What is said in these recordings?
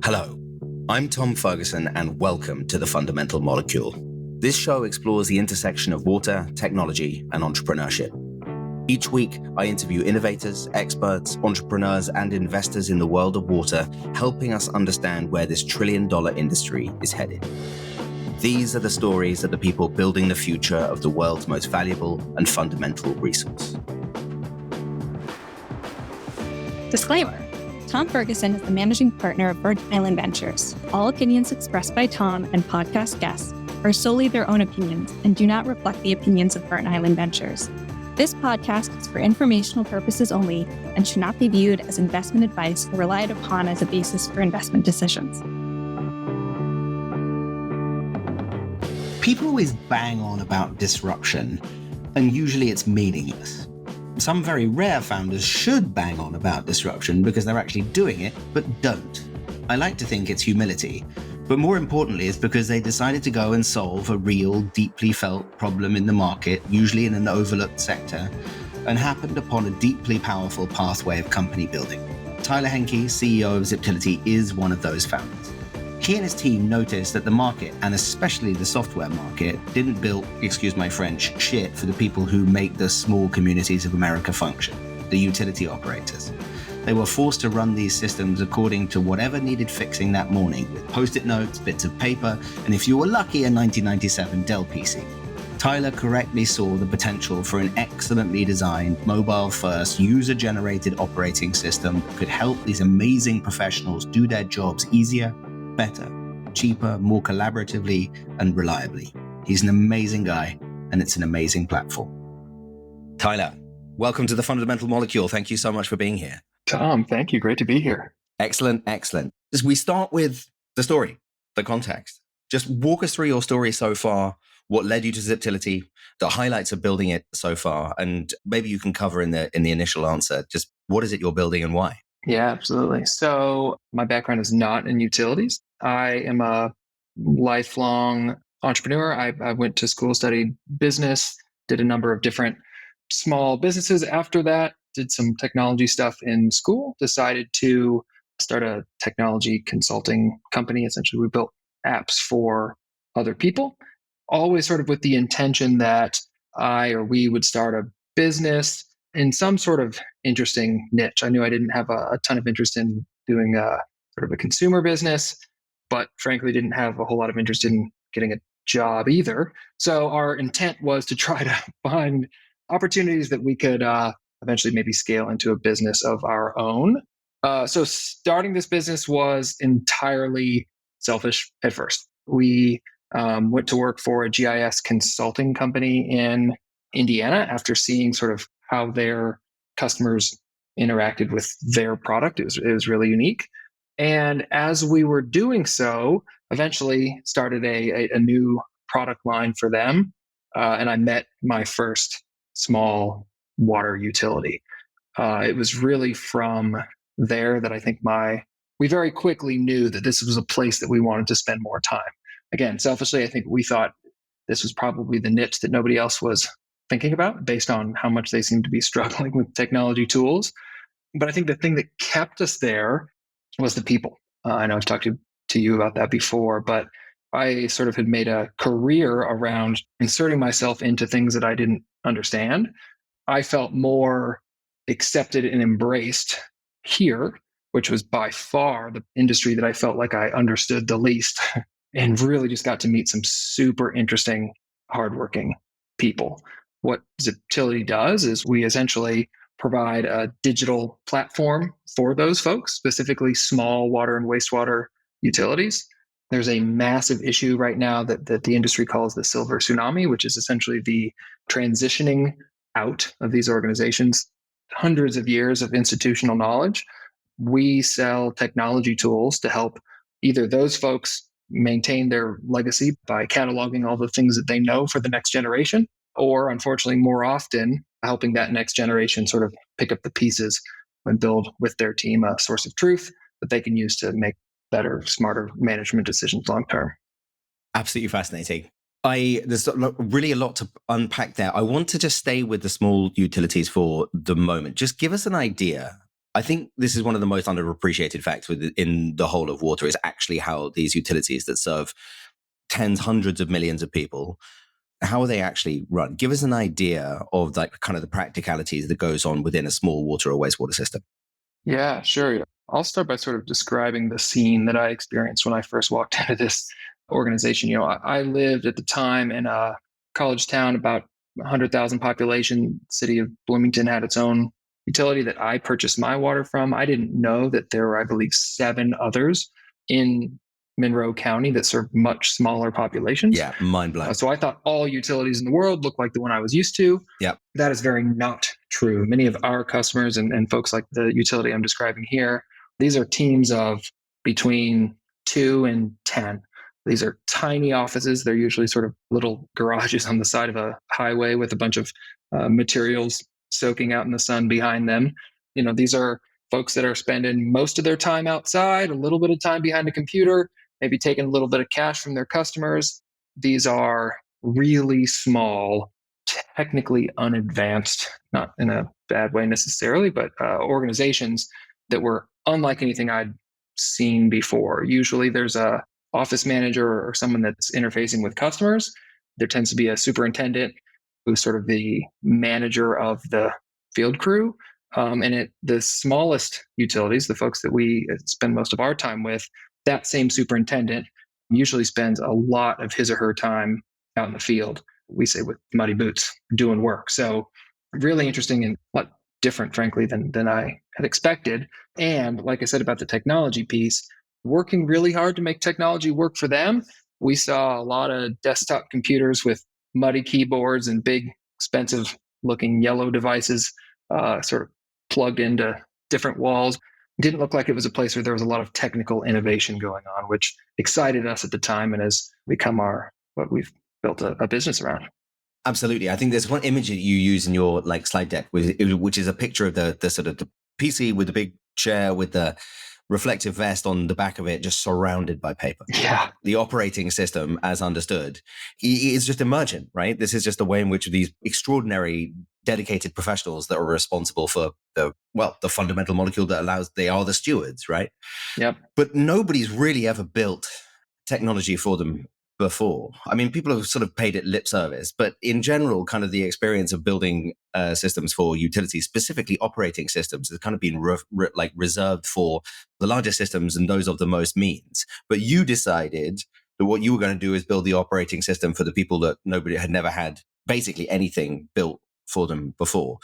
Hello, I'm Tom Ferguson and welcome to The Fundamental Molecule. This show explores the intersection of water, technology, and entrepreneurship. Each week, I interview innovators, experts, entrepreneurs, and investors in the world of water, helping us understand where this trillion-dollar industry is headed. These are the stories of the people building the future of the world's most valuable and fundamental resource. Disclaimer. Tom Ferguson is the managing partner of Virgin Island Ventures. All opinions expressed by Tom and podcast guests are solely their own opinions and do not reflect the opinions of Virgin Island Ventures. This podcast is for informational purposes only and should not be viewed as investment advice or relied upon as a basis for investment decisions. People always bang on about disruption, and usually it's meaningless. Some very rare founders should bang on about disruption because they're actually doing it, but don't. I like to think it's humility, but more importantly, it's because they decided to go and solve a real, deeply felt problem in the market, usually in an overlooked sector, and happened upon a deeply powerful pathway of company building. Tyler Henke, CEO of Ziptility, is one of those founders. He and his team noticed that the market, and especially the software market, didn't build, excuse my French, shit for the people who make the small communities of America function, the utility operators. They were forced to run these systems according to whatever needed fixing that morning, with post-it notes, bits of paper, and if you were lucky, a 1997 Dell PC. Tyler correctly saw the potential for an excellently designed, mobile-first, user-generated operating system that could help these amazing professionals do their jobs easier, better, cheaper, more collaboratively, and reliably. He's an amazing guy, and it's an amazing platform. Tyler, welcome to The Fundamental Molecule. Thank you so much for being here. Tom, thank you. Great to be here. Excellent, excellent. As we start with the story, the context, just walk us through your story so far, what led you to Ziptility, the highlights of building it so far, and maybe you can cover in the initial answer, just what is it you're building and why? Yeah, absolutely. So my background is not in utilities. I am a lifelong entrepreneur. I went to school, studied business, did a number of different small businesses after that, did some technology stuff in school, decided to start a technology consulting company. Essentially, we built apps for other people, always sort of with the intention that we would start a business in some sort of interesting niche. I knew I didn't have a ton of interest in doing sort of a consumer business, but frankly didn't have a whole lot of interest in getting a job either. So our intent was to try to find opportunities that we could eventually maybe scale into a business of our own. So starting this business was entirely selfish at first. We went to work for a GIS consulting company in Indiana after seeing sort of how their customers interacted with their product. It was really unique. And as we were doing so, eventually started a new product line for them. And I met my first small water utility. It was really from there that I think we very quickly knew that this was a place that we wanted to spend more time. Again, selfishly, I think we thought this was probably the niche that nobody else was thinking about based on how much they seem to be struggling with technology tools. But I think the thing that kept us there was the people. I know I've talked to you about that before, but I sort of had made a career around inserting myself into things that I didn't understand. I felt more accepted and embraced here, which was by far the industry that I felt like I understood the least, and really just got to meet some super interesting, hardworking people. What Ziptility does is we essentially provide a digital platform for those folks, specifically small water and wastewater utilities. There's a massive issue right now that the industry calls the silver tsunami, which is essentially the transitioning out of these organizations. Hundreds of years of institutional knowledge. We sell technology tools to help either those folks maintain their legacy by cataloging all the things that they know for the next generation, or unfortunately, more often, helping that next generation sort of pick up the pieces and build with their team a source of truth that they can use to make better, smarter management decisions long term. Absolutely fascinating. There's really a lot to unpack there. I want to just stay with the small utilities for the moment. Just give us an idea I think this is one of the most underappreciated facts in the whole of water is actually how these utilities that serve tens, hundreds of millions of people, how are they actually run? Give us an idea of like kind of the practicalities that goes on within a small water or wastewater system. Yeah, sure. I'll start by sort of describing the scene that I experienced when I first walked into this organization. I lived at the time in a college town, about 100,000 population. City of Bloomington had its own utility that I purchased my water from. I didn't know that there were, I believe, 7 others in Monroe County that served much smaller populations. Yeah, mind blowing. So I thought all utilities in the world looked like the one I was used to. Yeah. That is very not true. Many of our customers and folks like the utility I'm describing here, these are teams of between 2 and 10. These are tiny offices. They're usually sort of little garages on the side of a highway with a bunch of materials soaking out in the sun behind them. These are folks that are spending most of their time outside, a little bit of time behind a computer, maybe taking a little bit of cash from their customers. These are really small, technically unadvanced, not in a bad way necessarily, but organizations that were unlike anything I'd seen before. Usually there's a office manager or someone that's interfacing with customers. There tends to be a superintendent who's sort of the manager of the field crew. And at the smallest utilities, the folks that we spend most of our time with, that same superintendent usually spends a lot of his or her time out in the field. We say with muddy boots doing work. So really interesting and a lot different, frankly, than I had expected. And like I said about the technology piece, working really hard to make technology work for them. We saw a lot of desktop computers with muddy keyboards and big, expensive looking yellow devices sort of plugged into different walls. Didn't look like it was a place where there was a lot of technical innovation going on, which excited us at the time and has become what we've built a business around. Absolutely. I think there's one image that you use in your like slide deck, which is a picture of the sort of the PC with the big chair with the reflective vest on the back of it, just surrounded by paper. Yeah. The operating system, as understood, is just emergent, right? This is just the way in which these extraordinary, dedicated professionals that are responsible for the fundamental molecule that they are the stewards, right? Yep. But nobody's really ever built technology for them before. I mean, people have sort of paid it lip service, but in general, kind of the experience of building systems for utilities, specifically operating systems, has kind of been reserved for the larger systems and those of the most means. But you decided that what you were going to do is build the operating system for the people that nobody had never had basically anything built for them before.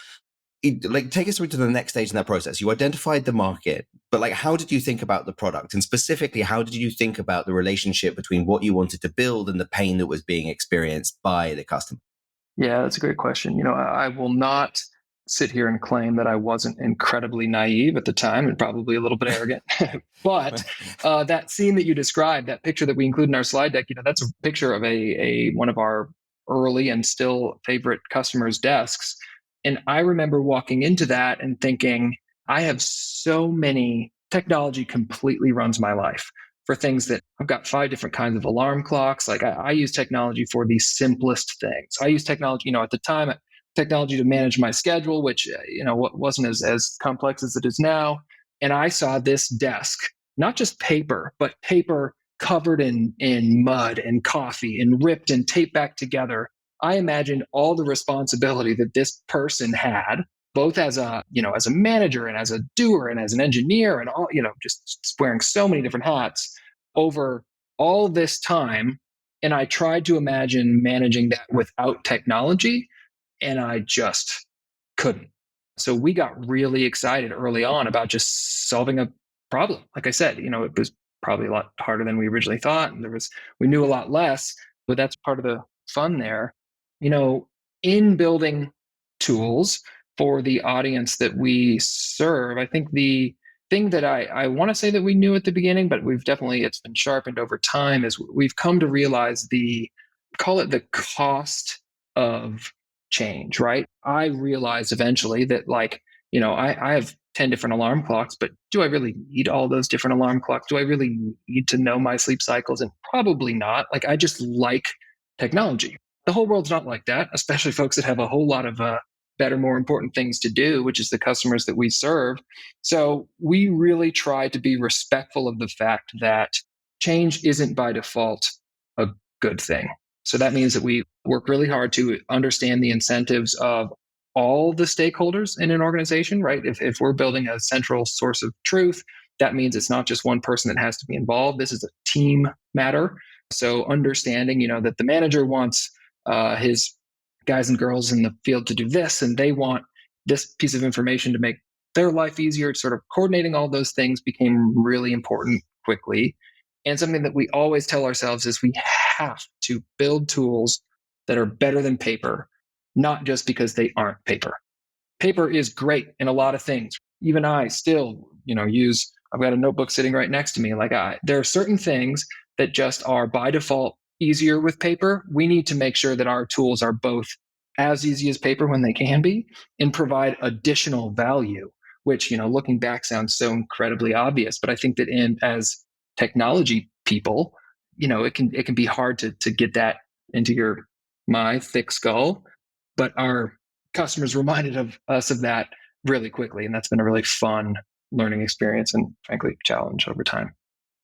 Take us through to the next stage in that process. You identified the market, but how did you think about the product? And specifically, how did you think about the relationship between what you wanted to build and the pain that was being experienced by the customer? Yeah, that's a great question. I will not sit here and claim that I wasn't incredibly naive at the time and probably a little bit arrogant. But that scene that you described, that picture that we include in our slide deck, that's a picture of one of our early and still favorite customers' desks. And I remember walking into that and thinking, I have so many technology completely runs my life for things that I've got 5 different kinds of alarm clocks. I use technology for the simplest things. I use technology, at the time, technology to manage my schedule, which, wasn't as complex as it is now. And I saw this desk, not just paper, but paper covered in mud and coffee and ripped and taped back together. I imagined all the responsibility that this person had, both as a manager and as a doer and as an engineer and all, just wearing so many different hats over all this time. And I tried to imagine managing that without technology, and I just couldn't. So we got really excited early on about just solving a problem. Like I said, it was probably a lot harder than we originally thought. And we knew a lot less, but that's part of the fun there. In building tools for the audience that we serve, I think the thing that I want to say that we knew at the beginning, but it's been sharpened over time, is we've come to realize call it the cost of change, right? I realized eventually that I have 10 different alarm clocks, but do I really need all those different alarm clocks? Do I really need to know my sleep cycles? And probably not. I just like technology. The whole world's not like that, especially folks that have a whole lot of better, more important things to do, which is the customers that we serve. So we really try to be respectful of the fact that change isn't by default a good thing. So that means that we work really hard to understand the incentives of all the stakeholders in an organization, right? If we're building a central source of truth, that means it's not just one person that has to be involved. This is a team matter. So understanding, that the manager wants his guys and girls in the field to do this, and they want this piece of information to make their life easier. Sort of coordinating all those things became really important quickly. And something that we always tell ourselves is we have to build tools that are better than paper, not just because they aren't paper. Paper is great in a lot of things. Even I still, use, I've got a notebook sitting right next to me. There are certain things that just are by default easier with paper. We need to make sure that our tools are both as easy as paper when they can be and provide additional value, which, looking back sounds so incredibly obvious. But I think that as technology people, it can be hard to get that into my thick skull. But our customers reminded us of that really quickly. And that's been a really fun learning experience and frankly challenge over time.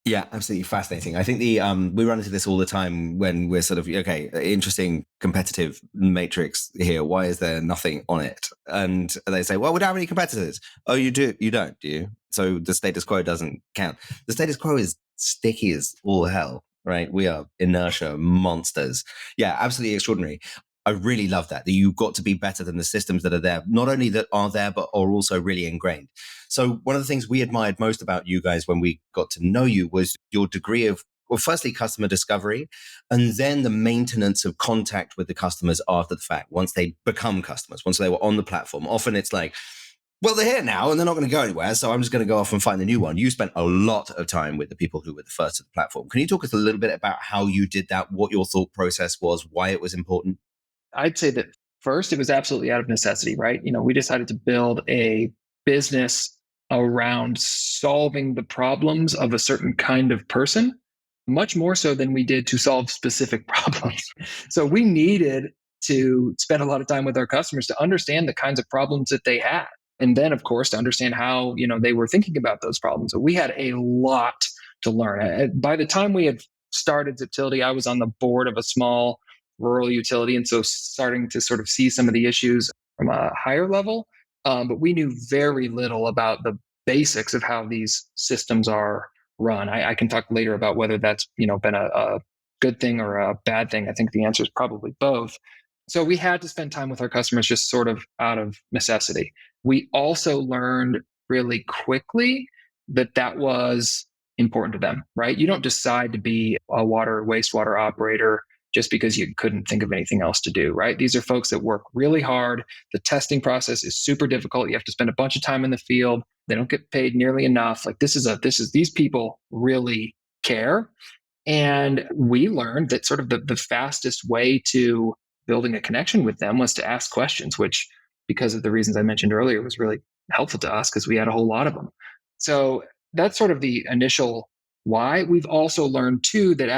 Yeah, absolutely fascinating. I think we run into this all the time when we're sort of, okay, interesting competitive matrix here. Why is there nothing on it? And they say, well, we don't have any competitors. Oh, you do? You don't, do you? So the status quo doesn't count. The status quo is sticky as all hell, right? We are inertia monsters. Yeah, absolutely extraordinary. I really love that you've got to be better than the systems that are there, not only that are there, but are also really ingrained. So one of the things we admired most about you guys when we got to know you was your degree of, well, firstly, customer discovery, and then the maintenance of contact with the customers after the fact, once they become customers, once they were on the platform. Often it's like, well, they're here now and they're not going to go anywhere, so I'm just going to go off and find a new one. You spent a lot of time with the people who were the first to the platform. Can you talk us a little bit about how you did that, what your thought process was, why it was important? I'd say that first, it was absolutely out of necessity, right? We decided to build a business around solving the problems of a certain kind of person, much more so than we did to solve specific problems. So we needed to spend a lot of time with our customers to understand the kinds of problems that they had. And then, of course, to understand how, they were thinking about those problems. So we had a lot to learn. By the time we had started Ziptility, I was on the board of a small rural utility. And so starting to sort of see some of the issues from a higher level. But we knew very little about the basics of how these systems are run. I can talk later about whether that's, been a good thing or a bad thing. I think the answer is probably both. So we had to spend time with our customers just sort of out of necessity. We also learned really quickly that was important to them, right? You don't decide to be a water wastewater operator just because you couldn't think of anything else to do, right? These are folks that work really hard. The testing process is super difficult. You have to spend a bunch of time in the field. They don't get paid nearly enough. These people really care. And we learned that sort of the fastest way to building a connection with them was to ask questions, which, because of the reasons I mentioned earlier, was really helpful to us because we had a whole lot of them. So that's sort of the initial why. We've also learned too that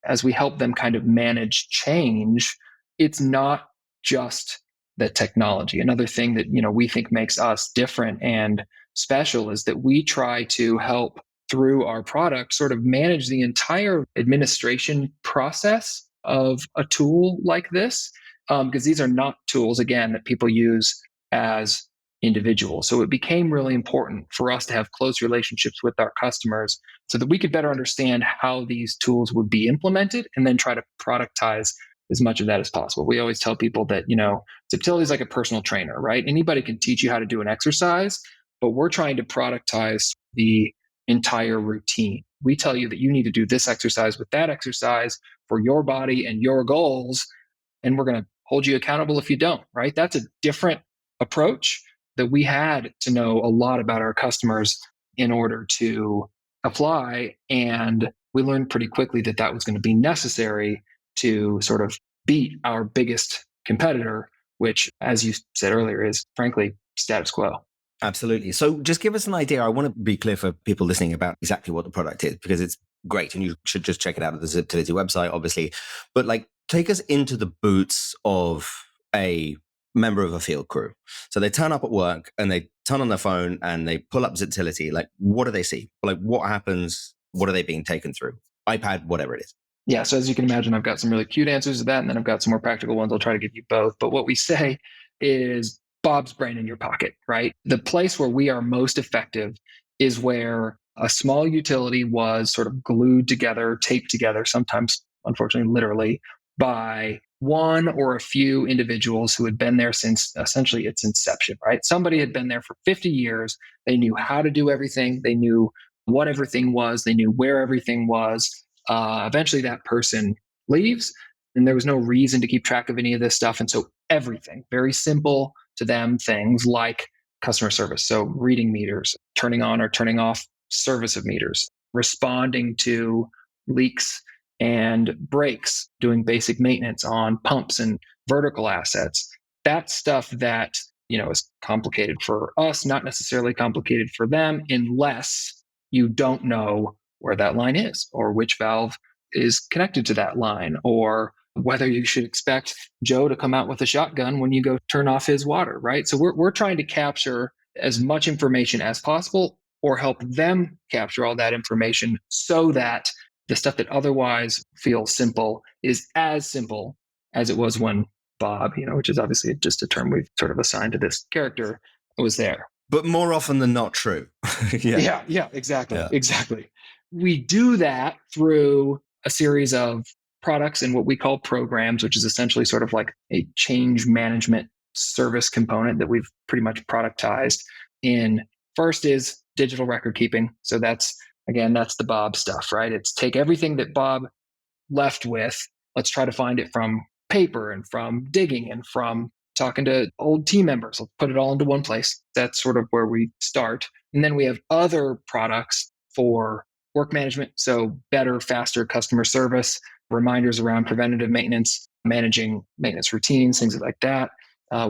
as we help them kind of manage change, it's not just the technology. Another thing that we think makes us different and special is that we try to help through our product sort of manage the entire administration process of a tool like this, because these are not tools, again, that people use as individuals. So it became really important for us to have close relationships with our customers so that we could better understand how these tools would be implemented and then try to productize as much of that as possible. We always tell people that, Ziptility is like a personal trainer, right? Anybody can teach you how to do an exercise, but we're trying to productize the entire routine. We tell you that you need to do this exercise with that exercise for your body and your goals, and we're going to hold you accountable if you don't, right? That's a different approach that we had to know a lot about our customers in order to apply. And we learned pretty quickly that was going to be necessary to sort of beat our biggest competitor, which, as you said earlier, is frankly status quo. Absolutely. So just give us an idea. I want to be clear for people listening about exactly what the product is, because it's great and you should just check it out at the Ziptility website, obviously. But take us into the boots of a member of a field crew. So they turn up at work and they turn on their phone and they pull up Ziptility. Like, what do they see? Like, what happens? What are they being taken through? iPad, whatever it is. Yeah. So as you can imagine, I've got some really cute answers to that. And then I've got some more practical ones. I'll try to give you both. But what we say is Bob's brain in your pocket, right? The place where we are most effective is where a small utility was sort of glued together, taped together, sometimes, unfortunately, literally, by one or a few individuals who had been there since essentially its inception, right? Somebody had been there for 50 years. They knew how to do everything. They knew what everything was. They knew where everything was. Eventually, that person leaves, and there was no reason to keep track of any of this stuff. And so everything, very simple to them, things like customer service. So reading meters, turning on or turning off service of meters, responding to leaks and breaks, doing basic maintenance on pumps and vertical assets. That's stuff that, is complicated for us, not necessarily complicated for them, unless you don't know where that line is or which valve is connected to that line, or whether you should expect Joe to come out with a shotgun when you go turn off his water, right? So we're trying to capture as much information as possible or help them capture all that information so that the stuff that otherwise feels simple is as simple as it was when Bob, which is obviously just a term we've sort of assigned to this character, was there. But more often than not true. Yeah, exactly. We do that through a series of products and what we call programs, which is essentially sort of like a change management service component that we've pretty much productized in. First is digital record keeping. So that's the Bob stuff, right? It's take everything that Bob left with. Let's try to find it from paper and from digging and from talking to old team members. Let's put it all into one place. That's sort of where we start. And then we have other products for work management. So better, faster customer service, reminders around preventative maintenance, managing maintenance routines, things like that.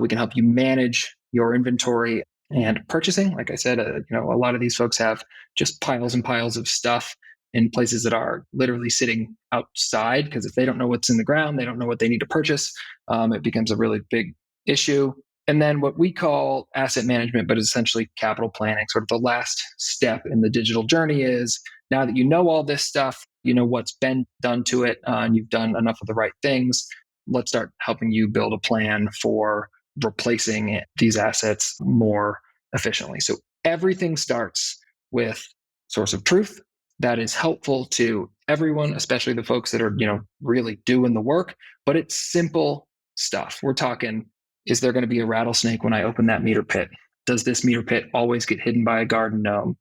We can help you manage your inventory and purchasing. Like I said, a lot of these folks have just piles and piles of stuff in places that are literally sitting outside, because if they don't know what's in the ground, they don't know what they need to purchase. It becomes a really big issue. And then what we call asset management, but essentially capital planning, sort of the last step in the digital journey, is now that you know all this stuff, you know what's been done to it, and you've done enough of the right things, let's start helping you build a plan for replacing these assets more efficiently. So everything starts with source of truth that is helpful to everyone, especially the folks that are, really doing the work, but it's simple stuff. We're talking, is there going to be a rattlesnake when I open that meter pit? Does this meter pit always get hidden by a garden gnome?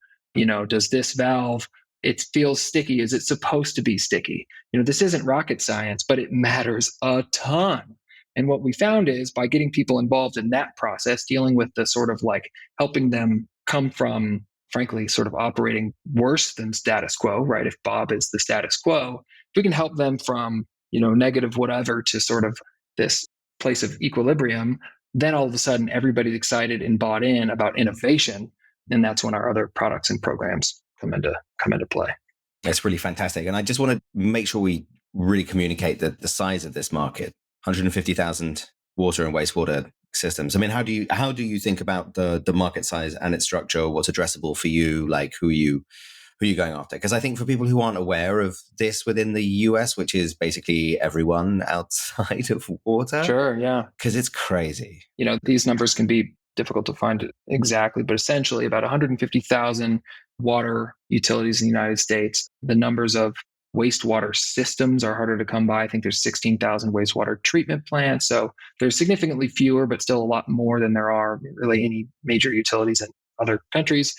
Does this valve, it feels sticky? Is it supposed to be sticky? This isn't rocket science, but it matters a ton. And what we found is by getting people involved in that process, dealing with the sort of like helping them come from, frankly, sort of operating worse than status quo, right? If Bob is the status quo, if we can help them from, negative whatever to sort of this place of equilibrium, then all of a sudden everybody's excited and bought in about innovation. And that's when our other products and programs come into play. That's really fantastic. And I just want to make sure we really communicate the size of this market. 150,000 water and wastewater systems. I mean, how do you think about the market size and its structure? What's addressable for you? Like who are you going after? Because I think for people who aren't aware of this within the US, which is basically everyone outside of water. Sure, yeah. Because it's crazy. These numbers can be difficult to find exactly, but essentially about 150,000 water utilities in the United States. The numbers of wastewater systems are harder to come by. I think there's 16,000 wastewater treatment plants. So there's significantly fewer, but still a lot more than there are really any major utilities in other countries.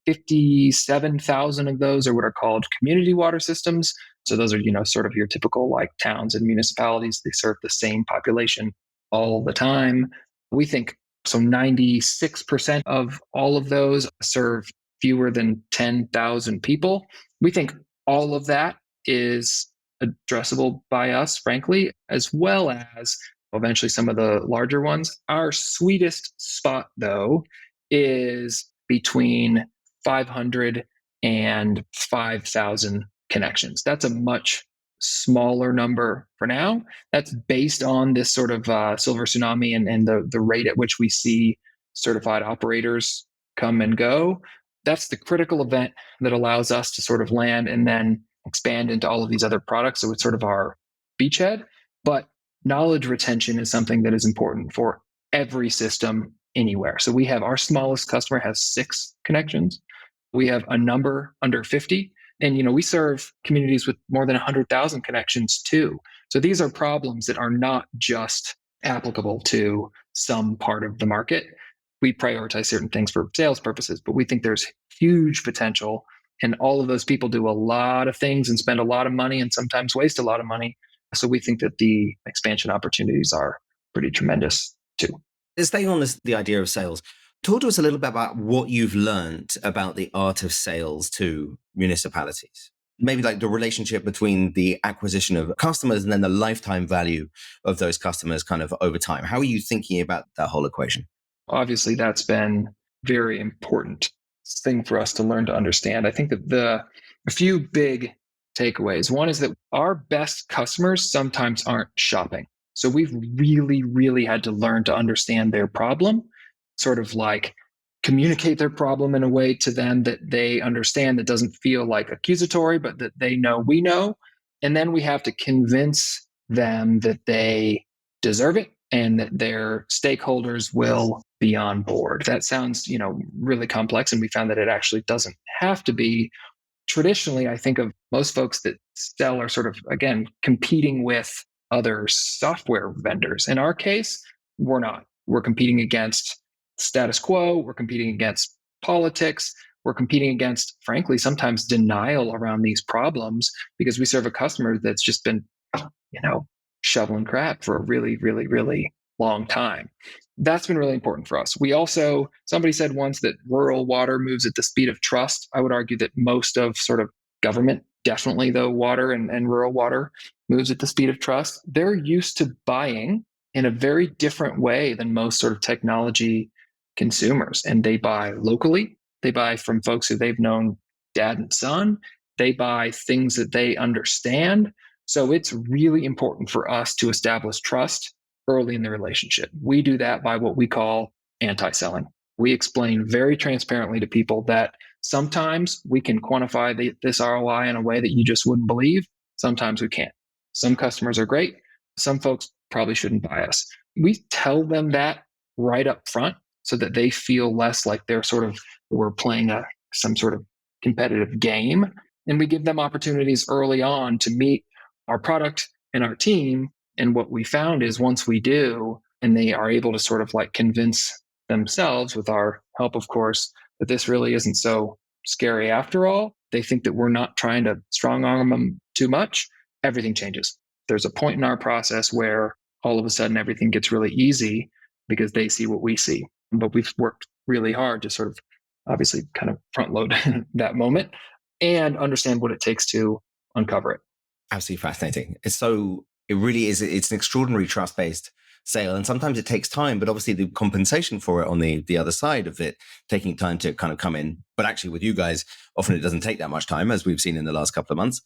57,000 of those are what are called community water systems. So those are, sort of your typical like towns and municipalities. They serve the same population all the time. We think so 96% of all of those serve fewer than 10,000 people. We think all of that is addressable by us, frankly, as well as eventually some of the larger ones. Our sweetest spot, though, is between 500 and 5,000 connections. That's a much smaller number for now. That's based on this sort of silver tsunami and the rate at which we see certified operators come and go. That's the critical event that allows us to sort of land and then expand into all of these other products. So it's sort of our beachhead. But knowledge retention is something that is important for every system anywhere. So we have our smallest customer has 6 connections. We have a number under 50. And we serve communities with more than 100,000 connections too. So these are problems that are not just applicable to some part of the market. We prioritize certain things for sales purposes, but we think there's huge potential. And all of those people do a lot of things and spend a lot of money and sometimes waste a lot of money. So we think that the expansion opportunities are pretty tremendous too. Staying on the idea of sales, talk to us a little bit about what you've learned about the art of sales to municipalities. Maybe like the relationship between the acquisition of customers and then the lifetime value of those customers kind of over time. How are you thinking about that whole equation? Obviously, that's been very important thing for us to learn to understand. I think that a few big takeaways. One is that our best customers sometimes aren't shopping. So we've really, really had to learn to understand their problem, sort of like communicate their problem in a way to them that they understand, that doesn't feel like accusatory, but that they know we know. And then we have to convince them that they deserve it and that their stakeholders will be on board. That sounds, really complex, and we found that it actually doesn't have to be. Traditionally, I think of most folks that sell are sort of, again, competing with other software vendors. In our case, we're not. We're competing against status quo. We're competing against politics. We're competing against, frankly, sometimes denial around these problems because we serve a customer that's just been, shoveling crap for a really, really, really long time. That's been really important for us. We also, somebody said once that rural water moves at the speed of trust. I would argue that most of sort of government, definitely though, water and rural water moves at the speed of trust. They're used to buying in a very different way than most sort of technology consumers. And they buy locally. They buy from folks who they've known dad and son. They buy things that they understand. So it's really important for us to establish trust early in the relationship. We do that by what we call anti-selling. We explain very transparently to people that sometimes we can quantify this ROI in a way that you just wouldn't believe. Sometimes we can't. Some customers are great. Some folks probably shouldn't buy us. We tell them that right up front so that they feel less like we're playing some sort of competitive game. And we give them opportunities early on to meet our product and our team. And what we found is once we do, and they are able to sort of like convince themselves, with our help, of course, that this really isn't so scary after all, they think that we're not trying to strong arm them too much, everything changes. There's a point in our process where all of a sudden everything gets really easy because they see what we see. But we've worked really hard to sort of obviously kind of front load that moment and understand what it takes to uncover it. Absolutely fascinating. It really is. It's an extraordinary trust-based sale. And sometimes it takes time, but obviously the compensation for it on the other side of it, taking time to kind of come in. But actually with you guys, often it doesn't take that much time, as we've seen in the last couple of months.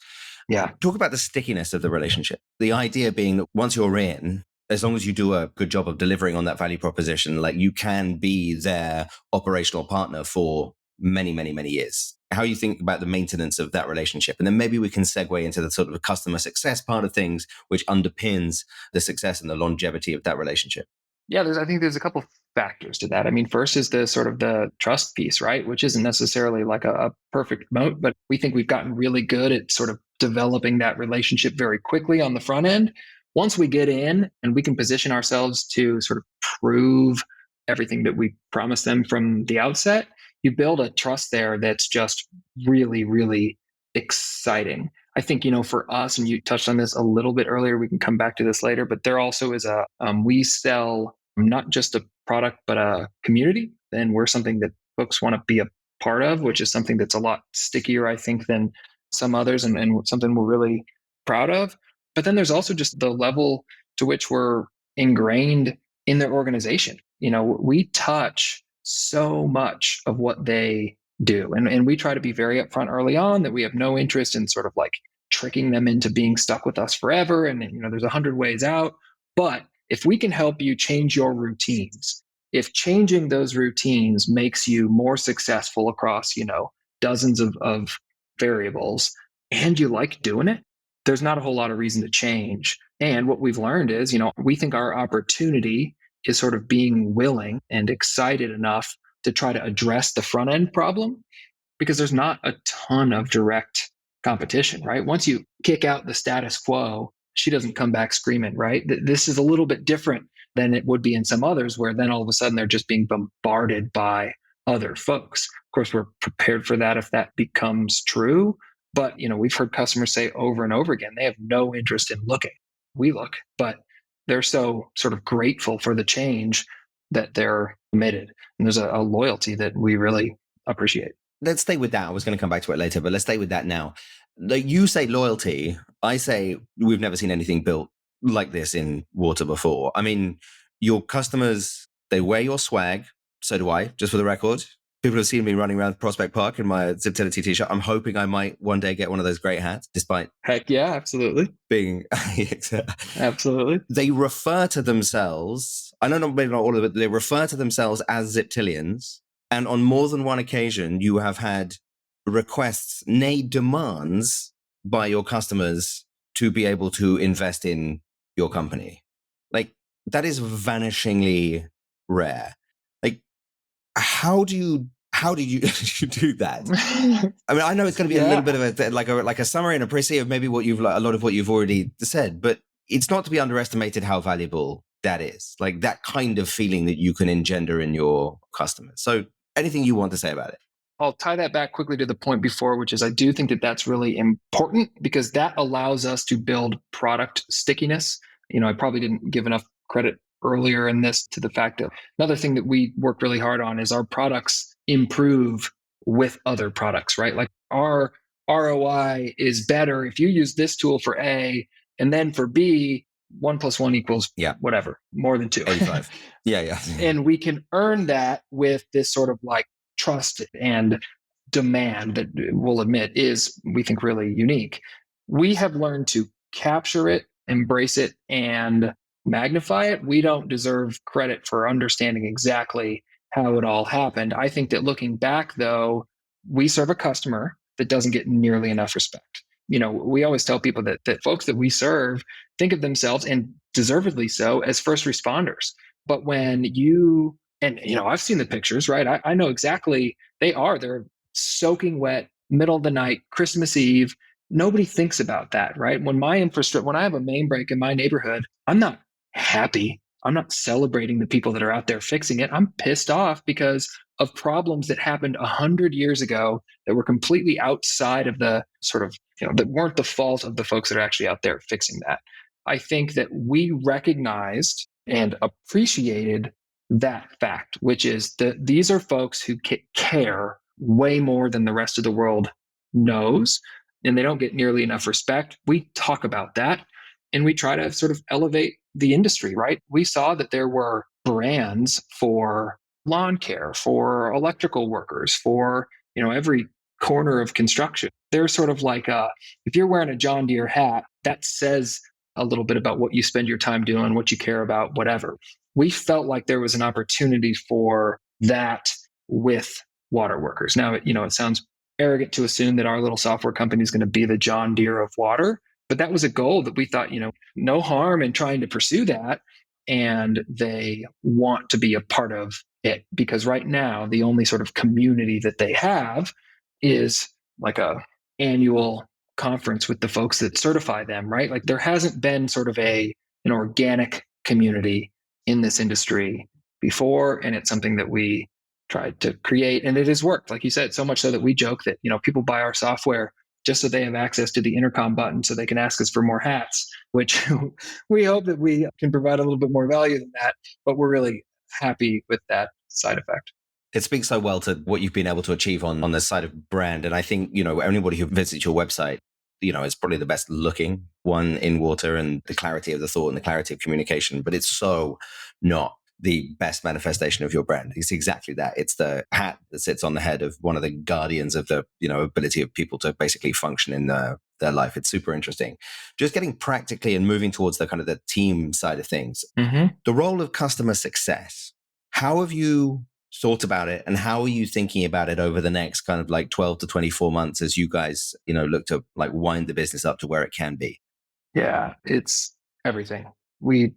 Yeah. Talk about the stickiness of the relationship. The idea being that once you're in, as long as you do a good job of delivering on that value proposition, like you can be their operational partner for many, many, many years. How you think about the maintenance of that relationship. And then maybe we can segue into the sort of customer success part of things, which underpins the success and the longevity of that relationship. Yeah, I think there's a couple factors to that. I mean, first is the sort of the trust piece, right? Which isn't necessarily like a perfect moat, but we think we've gotten really good at sort of developing that relationship very quickly on the front end. Once we get in and we can position ourselves to sort of prove everything that we promised them from the outset, you build a trust there that's just really, really exciting. I think, for us, and you touched on this a little bit earlier, we can come back to this later, but there also is we sell not just a product, but a community. And we're something that folks want to be a part of, which is something that's a lot stickier, I think, than some others and something we're really proud of. But then there's also just the level to which we're ingrained in their organization. We touch so much of what they do. And we try to be very upfront early on that we have no interest in sort of like tricking them into being stuck with us forever. And, there's 100 ways out. But if we can help you change your routines, if changing those routines makes you more successful across, dozens of variables, and you like doing it, there's not a whole lot of reason to change. And what we've learned is, we think our opportunity is sort of being willing and excited enough to try to address the front end problem, because there's not a ton of direct competition, right? Once you kick out the status quo, she doesn't come back screaming, right? This is a little bit different than it would be in some others, where then all of a sudden they're just being bombarded by other folks. Of course, we're prepared for that if that becomes true. But, we've heard customers say over and over again, they have no interest in looking. We look, but they're so sort of grateful for the change that they're committed. And there's a loyalty that we really appreciate. Let's stay with that. I was going to come back to it later, but let's stay with that now. Like you say loyalty, I say we've never seen anything built like this in water before. I mean, your customers, they wear your swag. So do I, just for the record. People have seen me running around Prospect Park in my Ziptility t-shirt. I'm hoping I might one day get one of those great hats, despite... Heck yeah, absolutely. Being... Absolutely. They refer to themselves, I know maybe not all of it, they refer to themselves as Ziptilians. And on more than one occasion, you have had requests, nay, demands by your customers to be able to invest in your company. Like, that is vanishingly rare. Like, how do you do that? I mean, I know it's going to be a little bit of a summary and a précis of maybe a lot of what you've already said, but it's not to be underestimated how valuable that is. Like that kind of feeling that you can engender in your customers. So anything you want to say about it? I'll tie that back quickly to the point before, which is I do think that that's really important because that allows us to build product stickiness. I probably didn't give enough credit earlier in this to the fact that another thing that we work really hard on is our products improve with other products, right? Like our ROI is better if you use this tool for A and then for B, 1 + 1 = whatever, more than 2. 85. Yeah. And we can earn that with this sort of like trust and demand that we'll admit is, we think, really unique. We have learned to capture it, embrace it, and magnify it. We don't deserve credit for understanding exactly how it all happened. I think that looking back, though, we serve a customer that doesn't get nearly enough respect. We always tell people that folks that we serve think of themselves, and deservedly so, as first responders. But when I've seen the pictures, right? I know exactly they're soaking wet, middle of the night, Christmas Eve. Nobody thinks about that, right? When I have a main break in my neighborhood, I'm not happy. I'm not celebrating the people that are out there fixing it. I'm pissed off because of problems that happened 100 years ago that were completely outside of the sort of, that weren't the fault of the folks that are actually out there fixing that. I think that we recognized and appreciated that fact, which is that these are folks who care way more than the rest of the world knows, and they don't get nearly enough respect. We talk about that, and we try to sort of elevate the industry, right? We saw that there were brands for lawn care, for electrical workers, for, every corner of construction. They're sort of like, if you're wearing a John Deere hat, that says a little bit about what you spend your time doing, what you care about, whatever. We felt like there was an opportunity for that with water workers. Now, it sounds arrogant to assume that our little software company is going to be the John Deere of water, but that was a goal that we thought, no harm in trying to pursue that. And they want to be a part of it because right now, the only sort of community that they have is like a annual conference with the folks that certify them, right? Like there hasn't been sort of an organic community in this industry before. And it's something that we tried to create, and it has worked. Like you said, so much so that we joke that, people buy our software just so they have access to the intercom button so they can ask us for more hats, which we hope that we can provide a little bit more value than that, but we're really happy with that side effect. It speaks so well to what you've been able to achieve on the side of brand. And I think, anybody who visits your website, it's probably the best looking one in water, and the clarity of the thought and the clarity of communication, but it's so not the best manifestation of your brand. It's exactly that. It's the hat that sits on the head of one of the guardians of the, ability of people to basically function in the their life. It's super interesting. Just getting practically and moving towards the kind of the team side of things. The role of customer success. How have you thought about it, and how are you thinking about it over the next kind of like 12 to 24 months as you guys, look to like wind the business up to where it can be? Yeah, it's everything. We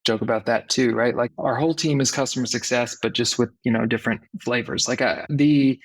joke about that too, right? Like our whole team is customer success, but just with, different flavors. Like I've made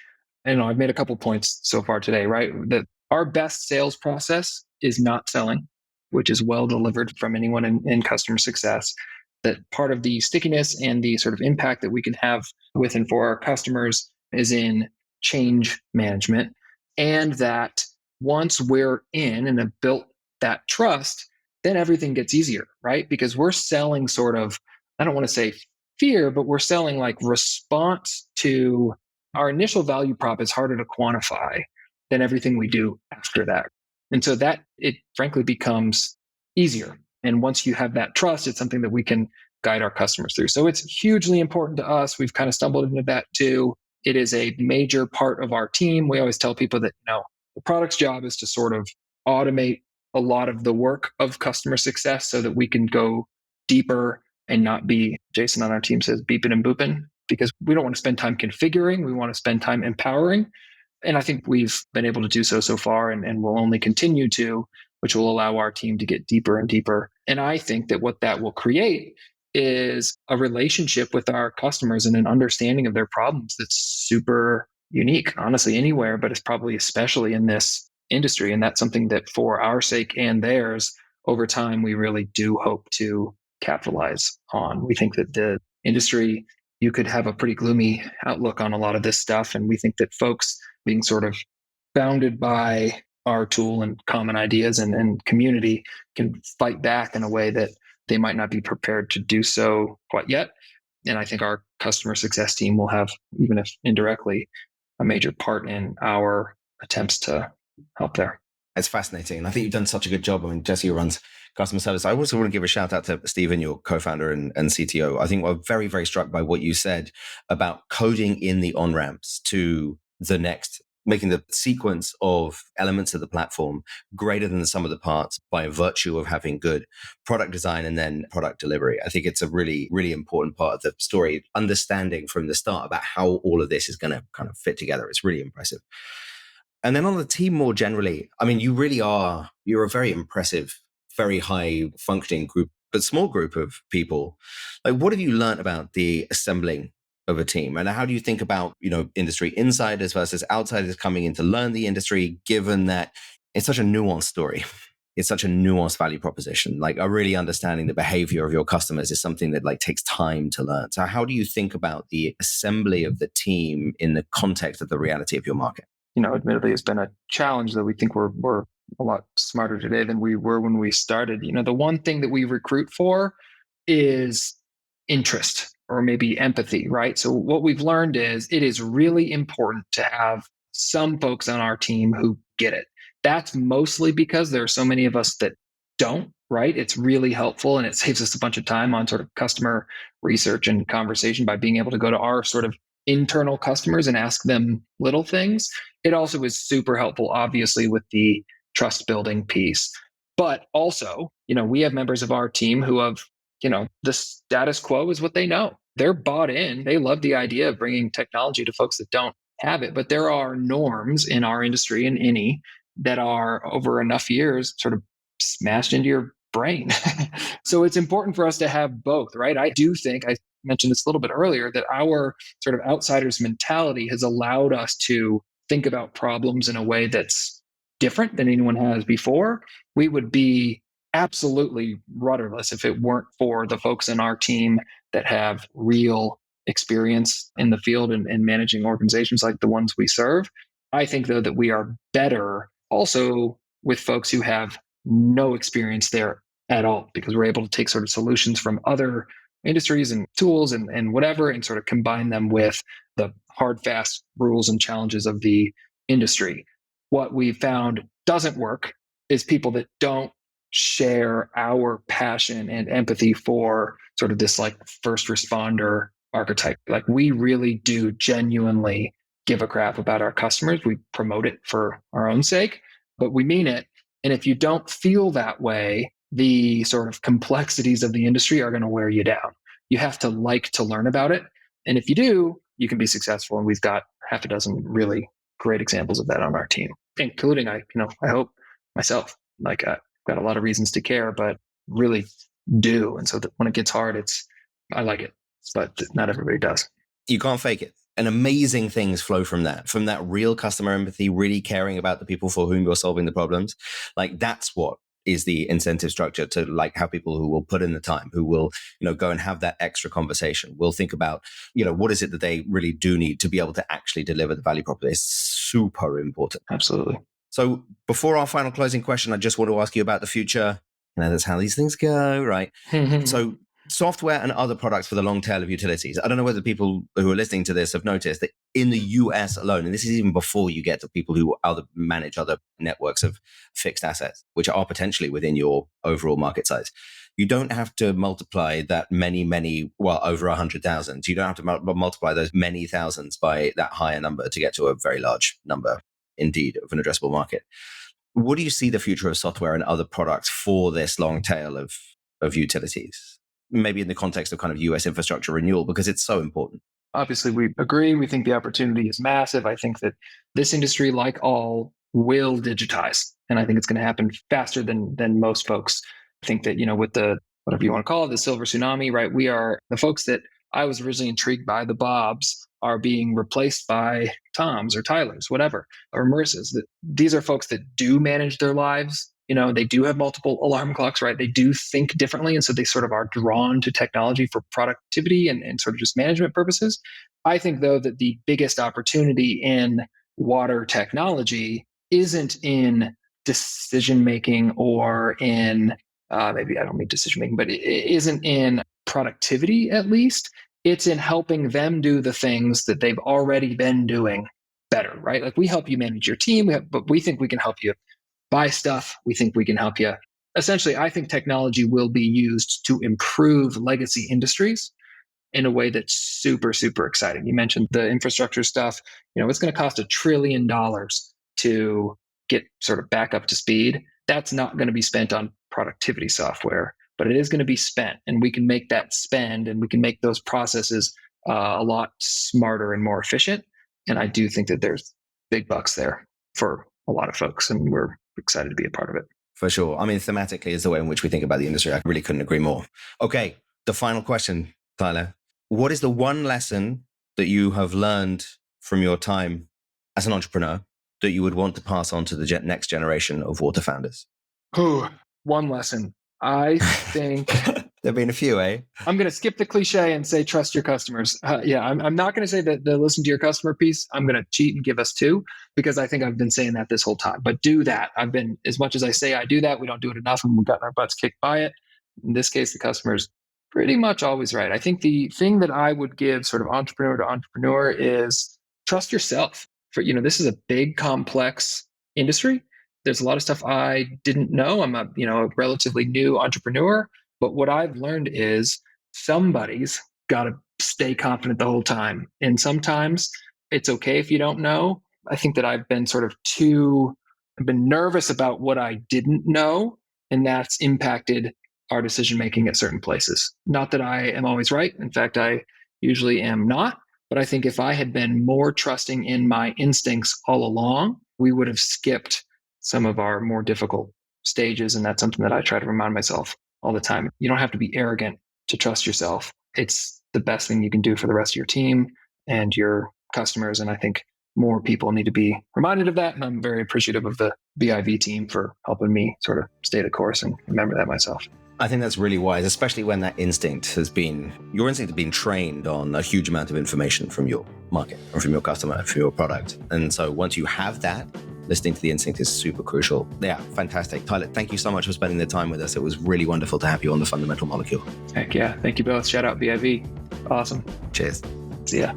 a couple points so far today, right? That our best sales process is not selling, which is well delivered from anyone in customer success. That part of the stickiness and the sort of impact that we can have with and for our customers is in change management. And that once we're in and have built that trust, then everything gets easier, right? Because we're selling sort of, I don't want to say fear, but we're selling like response to our initial value prop is harder to quantify than everything we do after that. And so that it frankly becomes easier. And once you have that trust, it's something that we can guide our customers through. So it's hugely important to us. We've kind of stumbled into that too. It is a major part of our team. We always tell people that, the product's job is to sort of automate a lot of the work of customer success so that we can go deeper and not be, Jason on our team says, beeping and booping, because we don't want to spend time configuring. We want to spend time empowering. And I think we've been able to do so far, and we'll only continue to, which will allow our team to get deeper and deeper. And I think that what that will create is a relationship with our customers and an understanding of their problems that's super unique, honestly, anywhere, but it's probably especially in this industry. And that's something that for our sake and theirs, over time, we really do hope to capitalize on. We think that the industry, you could have a pretty gloomy outlook on a lot of this stuff. And we think that folks being sort of bounded by our tool and common ideas and community can fight back in a way that they might not be prepared to do so quite yet. And I think our customer success team will have, even if indirectly, a major part in our attempts to help there. It's fascinating. And I think you've done such a good job. I mean, Jesse runs customer service. I also want to give a shout out to Stephen, your co-founder and CTO. I think we're very, very struck by what you said about coding in the on-ramps to the next, making the sequence of elements of the platform greater than the sum of the parts by virtue of having good product design and then product delivery. I think it's a really, really important part of the story, understanding from the start about how all of this is going to kind of fit together. It's really impressive. And then on the team more generally, I mean, you're a very impressive, very high functioning group, but small group of people. Like, what have you learned about the assembling of a team? And how do you think about, industry insiders versus outsiders coming in to learn the industry, given that it's such a nuanced story? It's such a nuanced value proposition. Like, really understanding the behavior of your customers is something that takes time to learn. So how do you think about the assembly of the team in the context of the reality of your market? Admittedly, it's been a challenge that we think we're a lot smarter today than we were when we started. The one thing that we recruit for is interest or maybe empathy, right? So what we've learned is it is really important to have some folks on our team who get it. That's mostly because there are so many of us that don't, right? It's really helpful and it saves us a bunch of time on sort of customer research and conversation by being able to go to our sort of internal customers and ask them little things. It also is super helpful, obviously, with the trust building piece. But also, we have members of our team who have, the status quo is what they know. They're bought in. They love the idea of bringing technology to folks that don't have it. But there are norms in our industry and any that are over enough years sort of smashed into your brain. So it's important for us to have both, right? I do think, I mentioned this a little bit earlier, that our sort of outsiders mentality has allowed us to think about problems in a way that's different than anyone has before. We would be absolutely rudderless if it weren't for the folks in our team that have real experience in the field and managing organizations like the ones we serve. I think, though, that we are better also with folks who have no experience there at all, because we're able to take sort of solutions from other industries and tools and whatever, and sort of combine them with the hard, fast rules and challenges of the industry. What we found doesn't work is people that don't share our passion and empathy for sort of this first responder archetype. We really do genuinely give a crap about our customers. We promote it for our own sake, but we mean it. And if you don't feel that way, the sort of complexities of the industry are going to wear you down. You have to like to learn about it. And if you do, you can be successful. And we've got half a dozen really great examples of that on our team, including I hope myself. Like I've got a lot of reasons to care, but really do. And so that when it gets hard, I like it, but not everybody does. You can't fake it. And amazing things flow from that real customer empathy, really caring about the people for whom you're solving the problems. Like that's what is the incentive structure to like have people who will put in the time, who will, go and have that extra conversation. We'll think about, what is it that they really do need to be able to actually deliver the value proposition. It's super important. Absolutely. So before our final closing question, I just want to ask you about the future. That's how these things go, right? So software and other products for the long tail of utilities. I don't know whether people who are listening to this have noticed that in the US alone, and this is even before you get to people who manage other networks of fixed assets, which are potentially within your overall market size. You don't have to multiply that over 100,000. You don't have to multiply those many thousands by that higher number to get to a very large number, indeed, of an addressable market. What do you see the future of software and other products for this long tail of utilities? Maybe in the context of kind of US infrastructure renewal, because it's so important. Obviously, we agree. We think the opportunity is massive. I think that this industry, like all, will digitize. And I think it's going to happen faster than most folks think that, with the, whatever you want to call it, the silver tsunami, right? We are the folks that I was originally intrigued by, the Bobs, are being replaced by Toms or Tylers, whatever, or Marissa's. These are folks that do manage their lives. They do have multiple alarm clocks, right? They do think differently. And so they sort of are drawn to technology for productivity and sort of just management purposes. I think, though, that the biggest opportunity in water technology isn't in decision-making or in, maybe I don't mean decision-making, but it isn't in productivity, at least. It's in helping them do the things that they've already been doing better, right? Like we help you manage your team, but we think we can help you buy stuff. We think we can help you. Essentially, I think technology will be used to improve legacy industries in a way that's super, super exciting. You mentioned the infrastructure stuff. It's going to cost $1 trillion to get sort of back up to speed. That's not going to be spent on productivity software, but it is going to be spent. And we can make that spend and we can make those processes a lot smarter and more efficient. And I do think that there's big bucks there for a lot of folks, and we're excited to be a part of it. For sure. I mean, thematically is the way in which we think about the industry. I really couldn't agree more. Okay, the final question, Tyler. What is the one lesson that you have learned from your time as an entrepreneur that you would want to pass on to the next generation of water founders? One lesson. I think there've been a few, eh? I'm going to skip the cliche and say trust your customers. I'm not going to say that the listen to your customer piece. I'm going to cheat and give us 2 because I think I've been saying that this whole time. But do that. I've been, as much as I say I do that, we don't do it enough, and we've gotten our butts kicked by it. In this case, the customer's pretty much always right. I think the thing that I would give sort of entrepreneur to entrepreneur is trust yourself. This is a big, complex industry. There's a lot of stuff I didn't know. I'm a relatively new entrepreneur, but what I've learned is somebody's got to stay confident the whole time. And sometimes it's okay if you don't know. I think that I've been I've been nervous about what I didn't know, and that's impacted our decision-making at certain places. Not that I am always right. In fact, I usually am not. But I think if I had been more trusting in my instincts all along, we would have skipped some of our more difficult stages. And that's something that I try to remind myself all the time. You don't have to be arrogant to trust yourself. It's the best thing you can do for the rest of your team and your customers. And I think more people need to be reminded of that. And I'm very appreciative of the BIV team for helping me sort of stay the course and remember that myself. I think that's really wise, especially when that your instinct has been trained on a huge amount of information from your market or from your customer, from your product. And so once you have that, listening to the instinct is super crucial. Yeah, fantastic. Tyler, thank you so much for spending the time with us. It was really wonderful to have you on the Fundamental Molecule. Heck yeah. Thank you both. Shout out BIV. Awesome. Cheers. See ya.